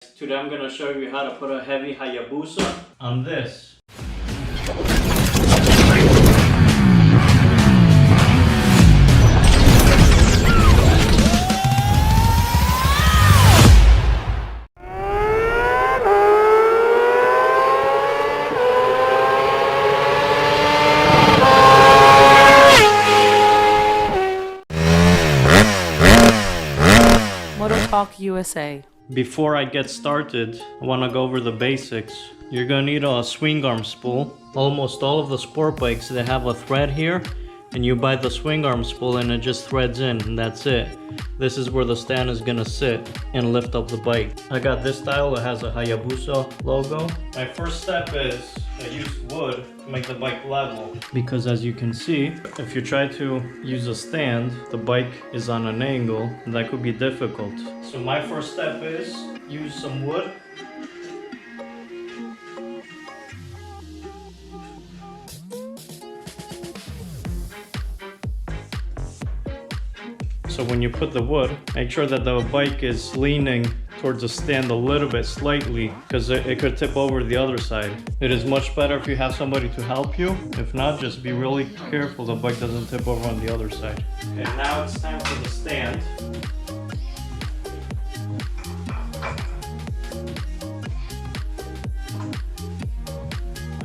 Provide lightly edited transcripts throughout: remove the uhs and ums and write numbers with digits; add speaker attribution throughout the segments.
Speaker 1: Today I'm going to show you how to put a heavy Hayabusa on this.
Speaker 2: Talk USA.
Speaker 1: Before I get started, I want to go over the basics. You're going to need a swing arm spool. Almost all of the sport bikes, they have a thread here, and you buy the swing arm spool and it just threads in, and that's it. This is where the stand is going to sit and lift up the bike. I got this style that has a Hayabusa logo. My first step is I use wood to make the bike level, because as you can see, if you try to use a stand, the bike is on an angle and that could be difficult. So my first step is use some wood. So when you put the wood, make sure that the bike is leaning towards the stand a little bit slightly, because it could tip over the other side. It is much better if you have somebody to help you. If not, just be really careful the bike doesn't tip over on the other side. And now it's time for the stand.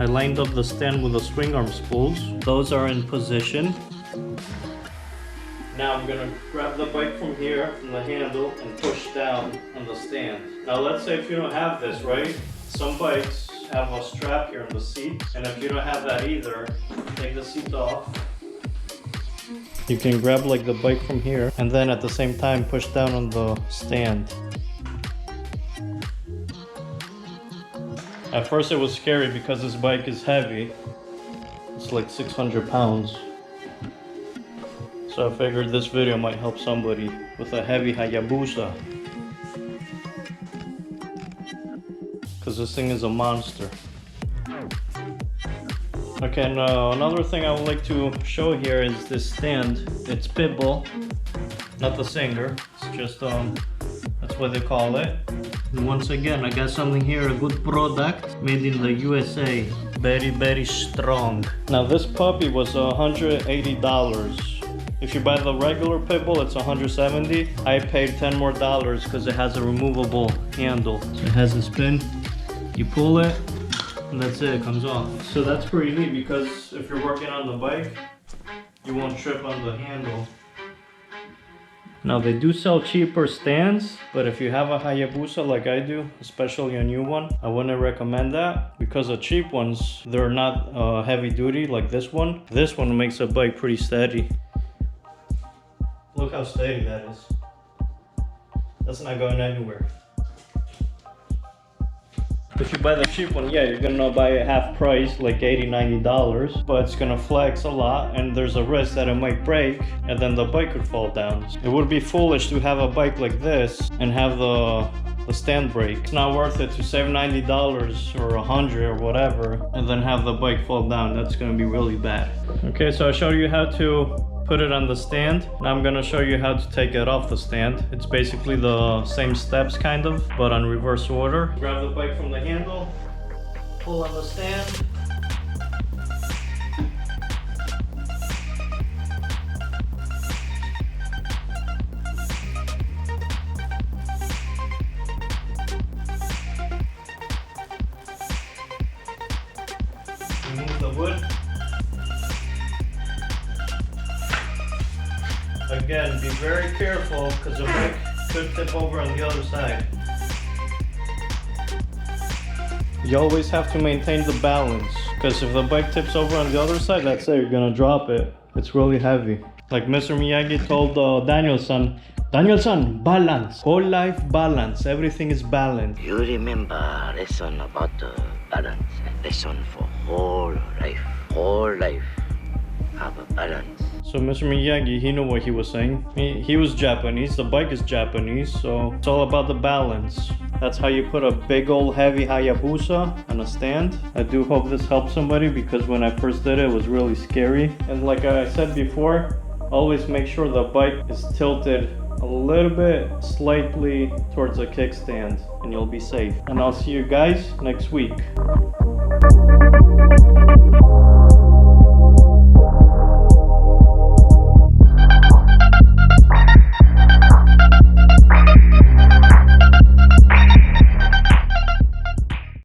Speaker 1: I lined up the stand with the swing arm spools. Those are in position. Now I'm gonna grab the bike from here, from the handle, and push down on the stand. Now let's say if you don't have this, right? Some bikes have a strap here on the seat, and if you don't have that either, take the seat off. You can grab like the bike from here, and then at the same time push down on the stand. At first it was scary because this bike is heavy. It's like 600 pounds. So I figured this video might help somebody with a heavy Hayabusa, because this thing is a monster. Okay, and another thing I would like to show here is this stand. It's Pitbull, not the singer. It's just that's what they call it. And once again, I got something here, a good product made in the USA. Very, very strong. Now this puppy was $180. If you buy the regular Pitbull, it's $170. I paid $10 more because it has a removable handle. So it has this pin, you pull it, and that's it, it comes off. So that's pretty neat, because if you're working on the bike, you won't trip on the handle. Now they do sell cheaper stands, but if you have a Hayabusa like I do, especially a new one, I wouldn't recommend that, because the cheap ones, they're not heavy duty like this one. This one makes a bike pretty steady. Look how steady that is. That's not going anywhere. If you buy the cheap one, yeah, you're gonna buy it half price, like $80, $90, but it's gonna flex a lot, and there's a risk that it might break, and then the bike could fall down. It would be foolish to have a bike like this and have the stand break. It's not worth it to save $90 or $100 or whatever, and then have the bike fall down. That's gonna be really bad. Okay, so I showed you how to put it on the stand. Now I'm gonna show you how to take it off the stand. It's basically the same steps kind of, but on reverse order. Grab the bike from the handle, pull on the stand. Remove the wood. Again, be very careful, because the bike could tip over on the other side. You always have to maintain the balance, because if the bike tips over on the other side, that's it, you're gonna drop it. It's really heavy. Like Mr. Miyagi told Danielson, balance, whole life balance, everything is balance.
Speaker 3: You remember lesson about balance, lesson for whole life, have a balance.
Speaker 1: So Mr. Miyagi, he knew what he was saying. He was Japanese, the bike is Japanese, so it's all about the balance. That's how you put a big old heavy Hayabusa on a stand. I do hope this helps somebody, because when I first did it, it was really scary. And like I said before, always make sure the bike is tilted a little bit slightly towards the kickstand and you'll be safe. And I'll see you guys next week.